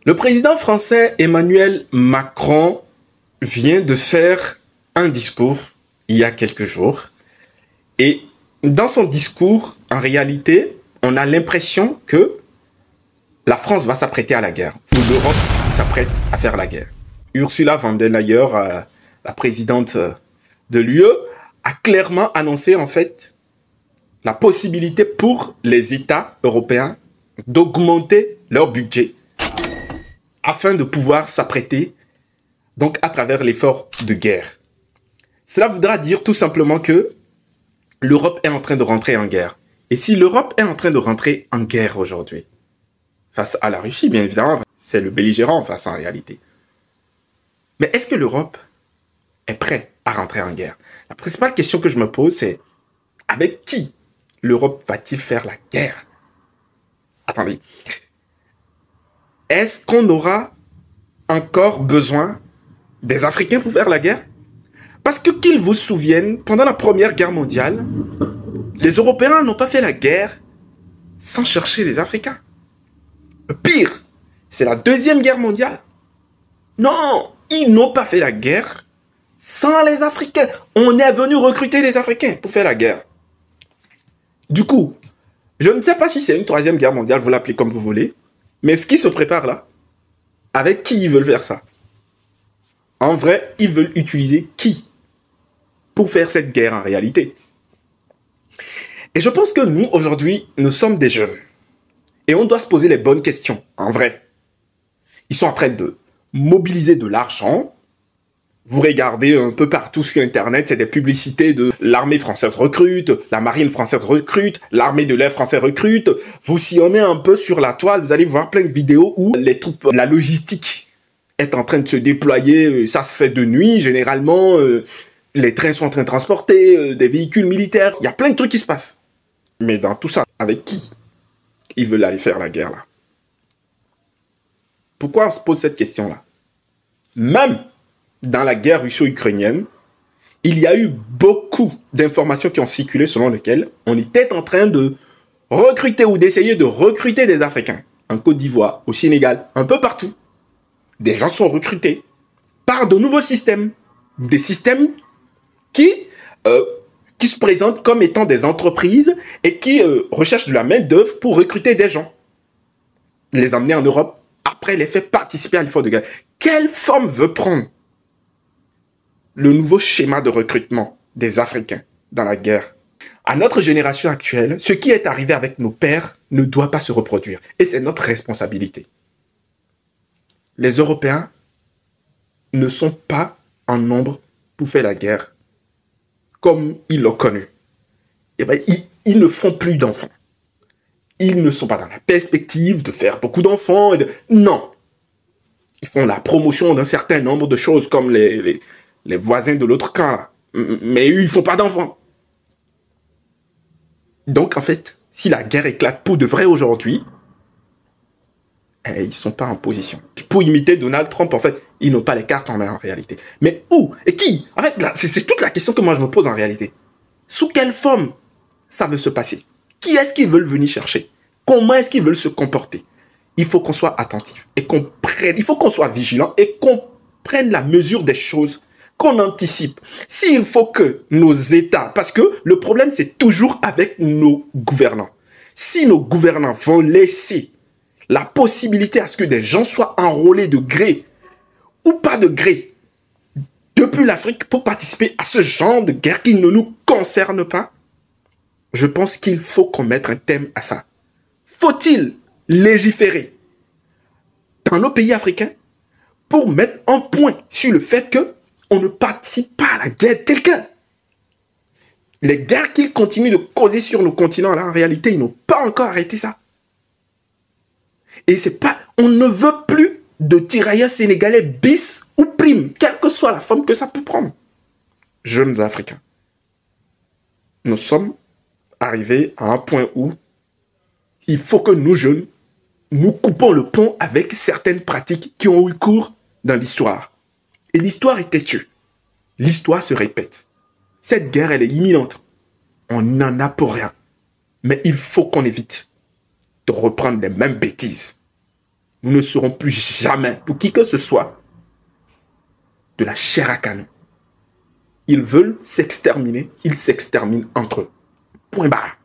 Le président français Emmanuel Macron vient de faire un discours il y a quelques jours. Et dans son discours, en réalité, on a l'impression que la France va s'apprêter à la guerre. Ou l'Europe s'apprête à faire la guerre. Ursula von der Leyen, la présidente de l'UE, a clairement annoncé en fait la possibilité pour les États européens d'augmenter leur budget afin de pouvoir s'apprêter donc à travers l'effort de guerre. Cela voudra dire tout simplement que l'Europe est en train de rentrer en guerre. Et si l'Europe est en train de rentrer en guerre aujourd'hui, face à la Russie, bien évidemment, c'est le belligérant face en réalité. Mais est-ce que l'Europe est prête à rentrer en guerre? La principale question que je me pose, c'est avec qui l'Europe va-t-il faire la guerre? Attendez. Est-ce qu'on aura encore besoin des Africains pour faire la guerre? Parce que qu'ils vous souviennent, pendant la Première Guerre mondiale, les Européens n'ont pas fait la guerre sans chercher les Africains. Le pire, c'est la Deuxième Guerre mondiale. Non, ils n'ont pas fait la guerre sans les Africains. On est venu recruter des Africains pour faire la guerre. Du coup, je ne sais pas si c'est une Troisième Guerre mondiale, vous l'appelez comme vous voulez, mais ce qui se prépare là, avec qui ils veulent faire ça? En vrai, ils veulent utiliser qui pour faire cette guerre en réalité? Et je pense que nous, aujourd'hui, nous sommes des jeunes. Et on doit se poser les bonnes questions, en vrai. Ils sont en train de mobiliser de l'argent. Vous regardez un peu partout sur Internet, c'est des publicités de l'armée française recrute, la marine française recrute, l'armée de l'air français recrute. Vous sillonnez un peu sur la toile, vous allez voir plein de vidéos où les troupes, la logistique est en train de se déployer. Ça se fait de nuit, généralement. Les trains sont en train de transporter des véhicules militaires. Il y a plein de trucs qui se passent. Mais dans tout ça, avec qui ils veulent aller faire la guerre là? Pourquoi on se pose cette question-là? Même dans la guerre russo-ukrainienne, il y a eu beaucoup d'informations qui ont circulé selon lesquelles on était en train de recruter ou d'essayer de recruter des Africains. En Côte d'Ivoire, au Sénégal, un peu partout. Des gens sont recrutés par de nouveaux systèmes. Des systèmes qui se présentent comme étant des entreprises et qui recherchent de la main-d'œuvre pour recruter des gens. Les emmener en Europe, après les faire participer à l'effort de guerre. Quelle forme veut prendre le nouveau schéma de recrutement des Africains dans la guerre? À notre génération actuelle, ce qui est arrivé avec nos pères ne doit pas se reproduire. Et c'est notre responsabilité. Les Européens ne sont pas en nombre pour faire la guerre comme ils l'ont connu. Eh bien, ils ne font plus d'enfants. Ils ne sont pas dans la perspective de faire beaucoup d'enfants. Non. Ils font la promotion d'un certain nombre de choses comme les voisins de l'autre camp. Mais eux, ils ne font pas d'enfants. Donc, en fait, si la guerre éclate pour de vrai aujourd'hui, ils ne sont pas en position. Pour imiter Donald Trump, en fait, ils n'ont pas les cartes en main en réalité. Mais où et qui? En fait, c'est toute la question que moi je me pose en réalité. Sous quelle forme ça veut se passer? Qui est-ce qu'ils veulent venir chercher? Comment est-ce qu'ils veulent se comporter? Il faut qu'on soit attentif et qu'on prenne, il faut qu'on soit vigilant et qu'on prenne la mesure des choses, qu'on anticipe. S'il faut que nos États, parce que le problème c'est toujours avec nos gouvernants. Si nos gouvernants vont laisser la possibilité à ce que des gens soient enrôlés de gré ou pas de gré depuis l'Afrique pour participer à ce genre de guerre qui ne nous concerne pas, je pense qu'il faut qu'on mette un thème à ça. Faut-il légiférer dans nos pays africains pour mettre un point sur le fait qu'on ne participe pas à la guerre de quelqu'un? Les guerres qu'ils continuent de causer sur nos continents, là, en réalité, ils n'ont pas encore arrêté ça. Et c'est pas, on ne veut plus de tirailleurs sénégalais bis ou prime, quelle que soit la forme que ça peut prendre. Jeunes Africains, nous sommes arrivés à un point où il faut que nous jeunes, nous coupons le pont avec certaines pratiques qui ont eu cours dans l'histoire. Et l'histoire est têtue. L'histoire se répète. Cette guerre, elle est imminente. On n'en a pour rien. Mais il faut qu'on évite de reprendre les mêmes bêtises. Nous ne serons plus jamais, pour qui que ce soit, de la chair à canon. Ils veulent s'exterminer, ils s'exterminent entre eux. Point barre.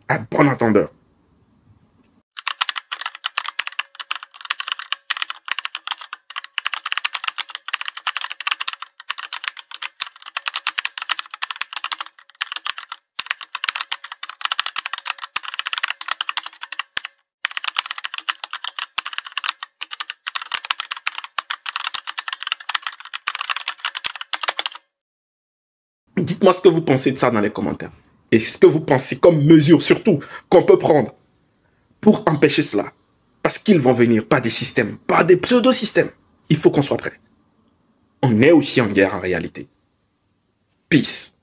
À bon entendeur. Dites-moi ce que vous pensez de ça dans les commentaires. Et ce que vous pensez comme mesure, surtout, qu'on peut prendre pour empêcher cela. Parce qu'ils vont venir par des systèmes, par des pseudo-systèmes. Il faut qu'on soit prêt. On est aussi en guerre en réalité. Peace.